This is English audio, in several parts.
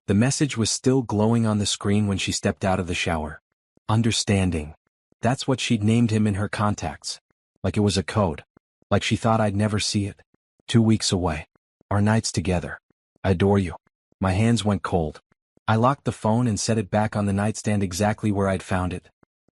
The message was still glowing on the screen when she stepped out of the shower. Understanding. That's what she'd named him in her contacts. Like it was a code. Like she thought I'd never see it. 2 weeks away. Our nights together. I adore you. My hands went cold. I locked the phone and set it back on the nightstand exactly where I'd found it.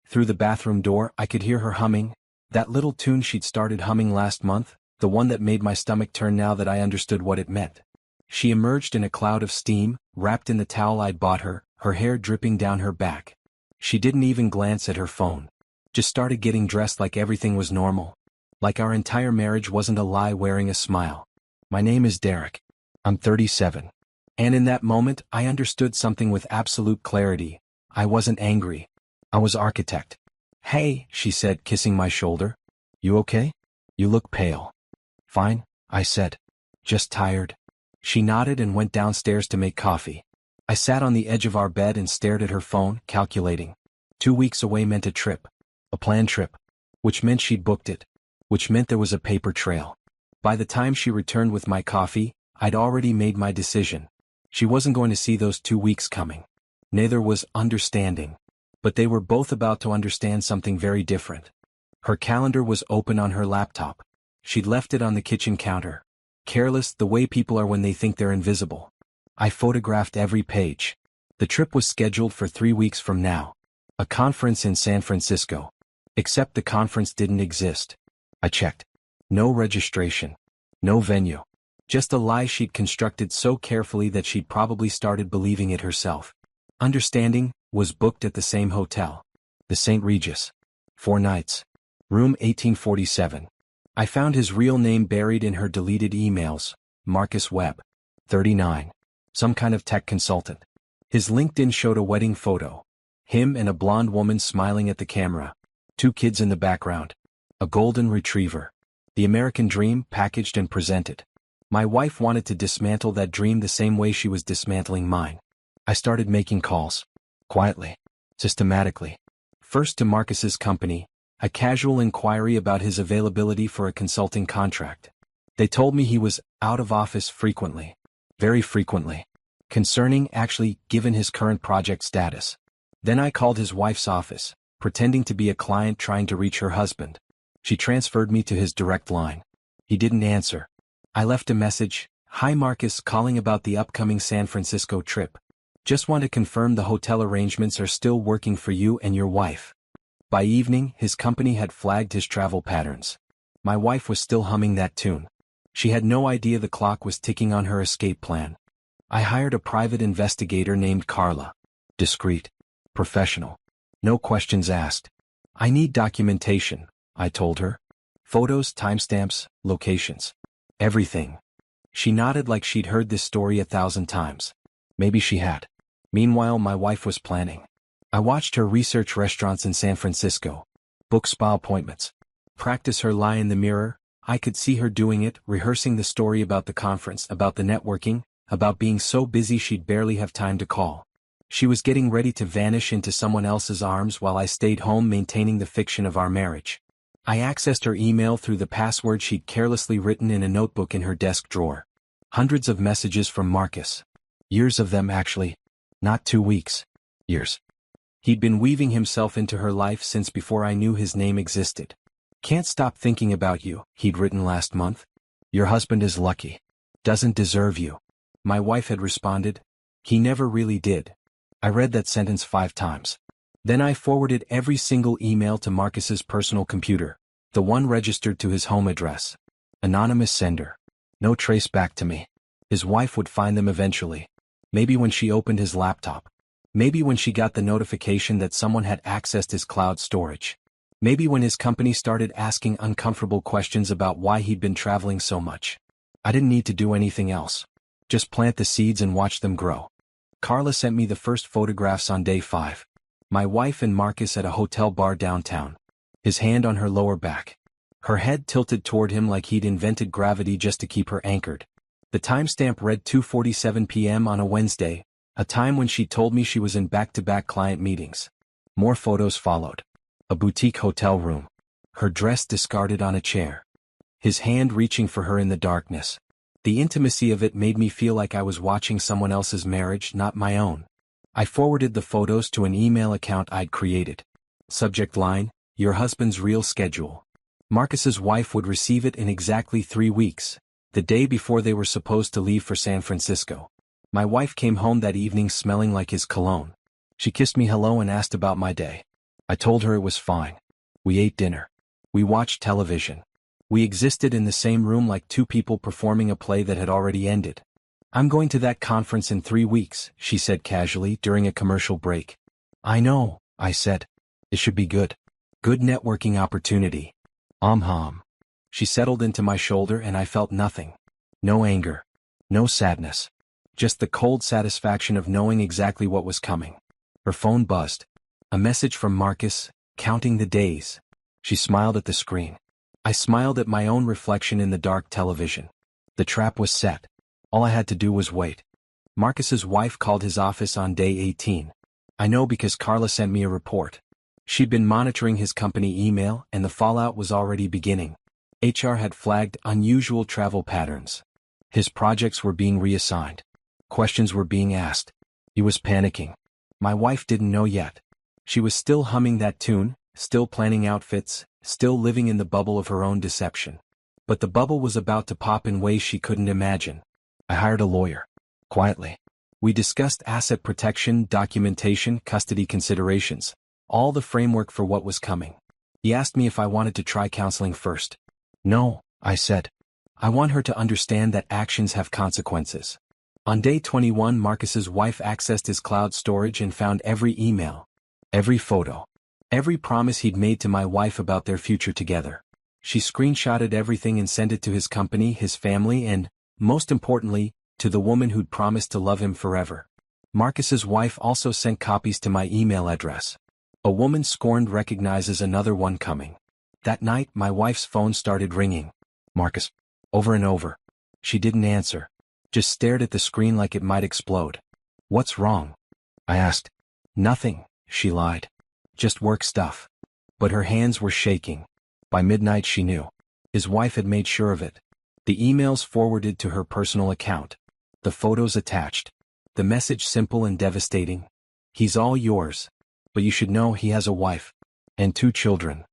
Through the bathroom door, I could hear her humming, that little tune she'd started humming last month, the one that made my stomach turn now that I understood what it meant. She emerged in a cloud of steam, wrapped in the towel I'd bought her hair dripping down her back. She didn't even glance at her phone. Just started getting dressed like everything was normal. Like our entire marriage wasn't a lie wearing a smile. My name is Derek. I'm 37. And in that moment, I understood something with absolute clarity. I wasn't angry. I was architect. Hey, she said, kissing my shoulder. You okay? You look pale. Fine, I said. Just tired. She nodded and went downstairs to make coffee. I sat on the edge of our bed and stared at her phone, calculating. 2 weeks away meant a trip. A planned trip. Which meant she'd booked it. Which meant there was a paper trail. By the time she returned with my coffee, I'd already made my decision. She wasn't going to see those 2 weeks coming. Neither was understanding. But they were both about to understand something very different. Her calendar was open on her laptop. She'd left it on the kitchen counter. Careless, the way people are when they think they're invisible. I photographed every page. The trip was scheduled for 3 weeks from now. A conference in San Francisco. Except the conference didn't exist. I checked. No registration. No venue. Just a lie she'd constructed so carefully that she'd probably started believing it herself. Understanding was booked at the same hotel. The St. Regis. 4 nights. Room 1847. I found his real name buried in her deleted emails. Marcus Webb. 39. Some kind of tech consultant. His LinkedIn showed a wedding photo. Him and a blonde woman smiling at the camera. 2 kids in the background. A golden retriever. The American dream packaged and presented. My wife wanted to dismantle that dream the same way she was dismantling mine. I started making calls. Quietly. Systematically. First to Marcus's company, a casual inquiry about his availability for a consulting contract. They told me he was out of office frequently. Very frequently. Concerning, actually, given his current project status. Then I called his wife's office, pretending to be a client trying to reach her husband. She transferred me to his direct line. He didn't answer. I left a message. Hi Marcus, calling about the upcoming San Francisco trip. Just want to confirm the hotel arrangements are still working for you and your wife. By evening, his company had flagged his travel patterns. My wife was still humming that tune. She had no idea the clock was ticking on her escape plan. I hired a private investigator named Carla. Discreet. Professional. No questions asked. I need documentation, I told her. Photos, timestamps, locations. Everything. She nodded like she'd heard this story 1,000 times. Maybe she had. Meanwhile, my wife was planning. I watched her research restaurants in San Francisco. Book spa appointments. Practice her lie in the mirror. I could see her doing it, rehearsing the story about the conference, about the networking, about being so busy she'd barely have time to call. She was getting ready to vanish into someone else's arms while I stayed home maintaining the fiction of our marriage. I accessed her email through the password she'd carelessly written in a notebook in her desk drawer. Hundreds of messages from Marcus. Years of them actually. Not 2 weeks. Years. He'd been weaving himself into her life since before I knew his name existed. Can't stop thinking about you, he'd written last month. Your husband is lucky. Doesn't deserve you. My wife had responded. He never really did. I read that sentence 5 times. Then I forwarded every single email to Marcus's personal computer, the one registered to his home address. Anonymous sender. No trace back to me. His wife would find them eventually. Maybe when she opened his laptop. Maybe when she got the notification that someone had accessed his cloud storage. Maybe when his company started asking uncomfortable questions about why he'd been traveling so much. I didn't need to do anything else. Just plant the seeds and watch them grow. Carla sent me the first photographs on day 5. My wife and Marcus at a hotel bar downtown. His hand on her lower back. Her head tilted toward him like he'd invented gravity just to keep her anchored. The timestamp read 2:47 p.m. on a Wednesday, a time when she told me she was in back-to-back client meetings. More photos followed. A boutique hotel room. Her dress discarded on a chair. His hand reaching for her in the darkness. The intimacy of it made me feel like I was watching someone else's marriage, not my own. I forwarded the photos to an email account I'd created. Subject line, your husband's real schedule. Marcus's wife would receive it in exactly 3 weeks, the day before they were supposed to leave for San Francisco. My wife came home that evening smelling like his cologne. She kissed me hello and asked about my day. I told her it was fine. We ate dinner. We watched television. We existed in the same room like two people performing a play that had already ended. I'm going to that conference in 3 weeks, she said casually during a commercial break. I know, I said. It should be good. Good networking opportunity. She settled into my shoulder and I felt nothing. No anger. No sadness. Just the cold satisfaction of knowing exactly what was coming. Her phone buzzed. A message from Marcus, counting the days. She smiled at the screen. I smiled at my own reflection in the dark television. The trap was set. All I had to do was wait. Marcus's wife called his office on day 18. I know because Carla sent me a report. She'd been monitoring his company email and the fallout was already beginning. HR had flagged unusual travel patterns. His projects were being reassigned. Questions were being asked. He was panicking. My wife didn't know yet. She was still humming that tune, still planning outfits, still living in the bubble of her own deception. But the bubble was about to pop in ways she couldn't imagine. I hired a lawyer. Quietly. We discussed asset protection, documentation, custody considerations. All the framework for what was coming. He asked me if I wanted to try counseling first. No, I said. I want her to understand that actions have consequences. On day 21, Marcus's wife accessed his cloud storage and found every email, every photo, every promise he'd made to my wife about their future together. She screenshotted everything and sent it to his company, his family, and, most importantly, to the woman who'd promised to love him forever. Marcus's wife also sent copies to my email address. A woman scorned recognizes another one coming. That night, my wife's phone started ringing. Marcus. Over and over. She didn't answer. Just stared at the screen like it might explode. What's wrong? I asked. Nothing, she lied. Just work stuff. But her hands were shaking. By midnight she knew. His wife had made sure of it. The emails forwarded to her personal account. The photos attached. The message simple and devastating. He's all yours. But you should know he has a wife. And 2 children.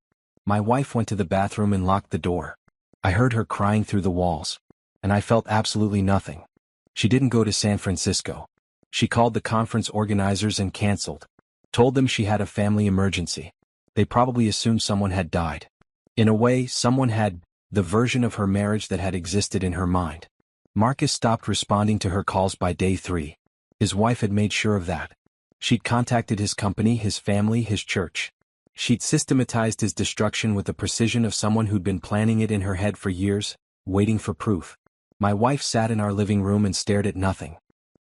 My wife went to the bathroom and locked the door. I heard her crying through the walls. And I felt absolutely nothing. She didn't go to San Francisco. She called the conference organizers and canceled. Told them she had a family emergency. They probably assumed someone had died. In a way, someone had the version of her marriage that had existed in her mind. Marcus stopped responding to her calls by day 3. His wife had made sure of that. She'd contacted his company, his family, his church. She'd systematized his destruction with the precision of someone who'd been planning it in her head for years, waiting for proof. My wife sat in our living room and stared at nothing.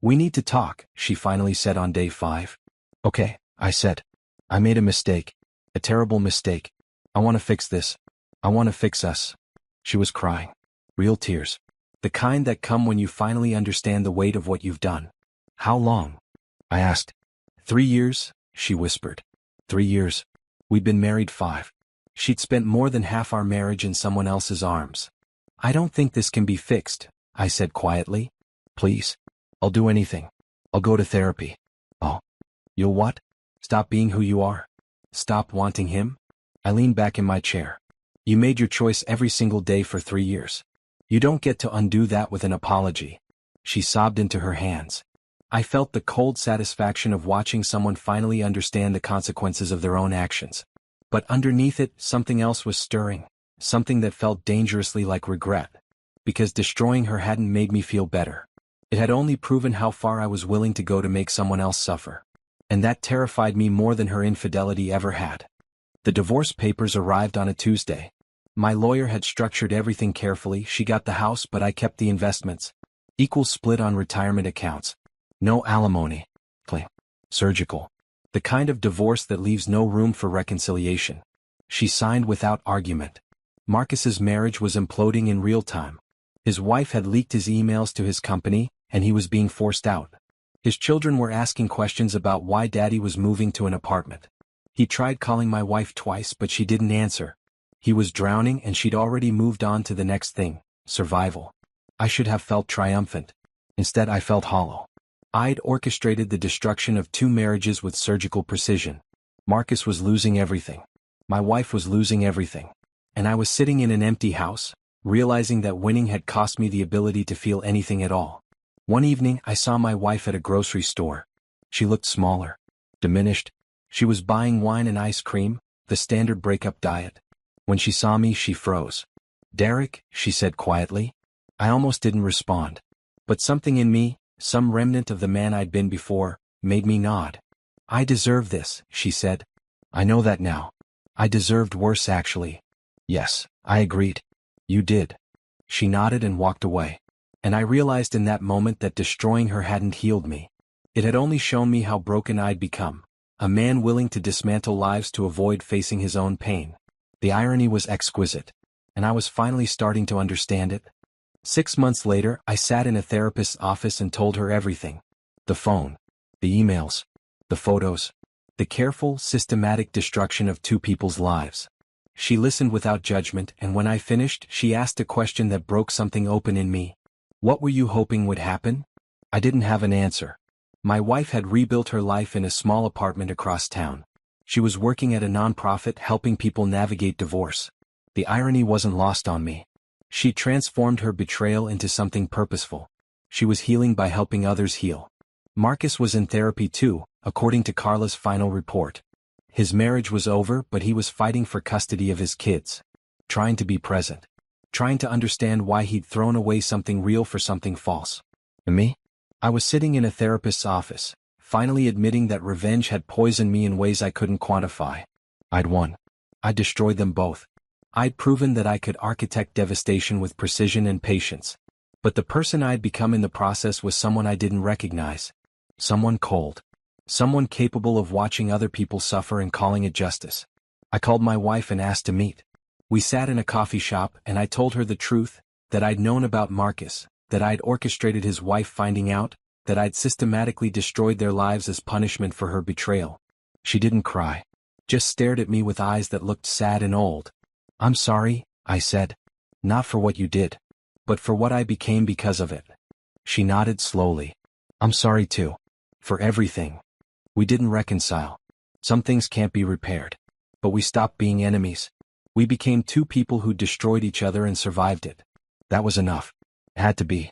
We need to talk, she finally said on day 5. Okay, I said. I made a mistake. A terrible mistake. I want to fix this. I want to fix us. She was crying. Real tears. The kind that come when you finally understand the weight of what you've done. How long? I asked. 3 years, she whispered. 3 years. We'd been married 5. She'd spent more than half our marriage in someone else's arms. I don't think this can be fixed, I said quietly. Please. I'll do anything. I'll go to therapy. Oh. You'll what? Stop being who you are? Stop wanting him? I leaned back in my chair. You made your choice every single day for 3 years. You don't get to undo that with an apology. She sobbed into her hands. I felt the cold satisfaction of watching someone finally understand the consequences of their own actions. But underneath it, something else was stirring, something that felt dangerously like regret. Because destroying her hadn't made me feel better. It had only proven how far I was willing to go to make someone else suffer. And that terrified me more than her infidelity ever had. The divorce papers arrived on a Tuesday. My lawyer had structured everything carefully. She got the house, but I kept the investments. Equal split on retirement accounts. No alimony. Clean. Surgical. The kind of divorce that leaves no room for reconciliation. She signed without argument. Marcus's marriage was imploding in real time. His wife had leaked his emails to his company, and he was being forced out. His children were asking questions about why Daddy was moving to an apartment. He tried calling my wife twice, but she didn't answer. He was drowning and she'd already moved on to the next thing, survival. I should have felt triumphant. Instead, I felt hollow. I'd orchestrated the destruction of 2 marriages with surgical precision. Marcus was losing everything. My wife was losing everything. And I was sitting in an empty house, realizing that winning had cost me the ability to feel anything at all. One evening, I saw my wife at a grocery store. She looked smaller, diminished. She was buying wine and ice cream, the standard breakup diet. When she saw me, she froze. "Derek," she said quietly. I almost didn't respond. But something in me, some remnant of the man I'd been before, made me nod. "I deserve this," she said. "I know that now. I deserved worse, actually." "Yes," I agreed. "You did." She nodded and walked away. And I realized in that moment that destroying her hadn't healed me. It had only shown me how broken I'd become, a man willing to dismantle lives to avoid facing his own pain. The irony was exquisite, and I was finally starting to understand it. 6 months later, I sat in a therapist's office and told her everything. The phone, the emails, the photos, the careful, systematic destruction of 2 people's lives. She listened without judgment, and when I finished, she asked a question that broke something open in me. "What were you hoping would happen?" I didn't have an answer. My wife had rebuilt her life in a small apartment across town. She was working at a nonprofit helping people navigate divorce. The irony wasn't lost on me. She transformed her betrayal into something purposeful. She was healing by helping others heal. Marcus was in therapy too, according to Carla's final report. His marriage was over, but he was fighting for custody of his kids. Trying to be present. Trying to understand why he'd thrown away something real for something false. And me? I was sitting in a therapist's office, finally admitting that revenge had poisoned me in ways I couldn't quantify. I'd won. I'd destroyed them both. I'd proven that I could architect devastation with precision and patience. But the person I'd become in the process was someone I didn't recognize. Someone cold. Someone capable of watching other people suffer and calling it justice. I called my wife and asked to meet. We sat in a coffee shop and I told her the truth, that I'd known about Marcus, that I'd orchestrated his wife finding out, that I'd systematically destroyed their lives as punishment for her betrayal. She didn't cry. Just stared at me with eyes that looked sad and old. "I'm sorry," I said. "Not for what you did, but for what I became because of it." She nodded slowly. "I'm sorry too. For everything. We didn't reconcile. Some things can't be repaired. But we stopped being enemies. We became 2 people who destroyed each other and survived it. That was enough. It had to be."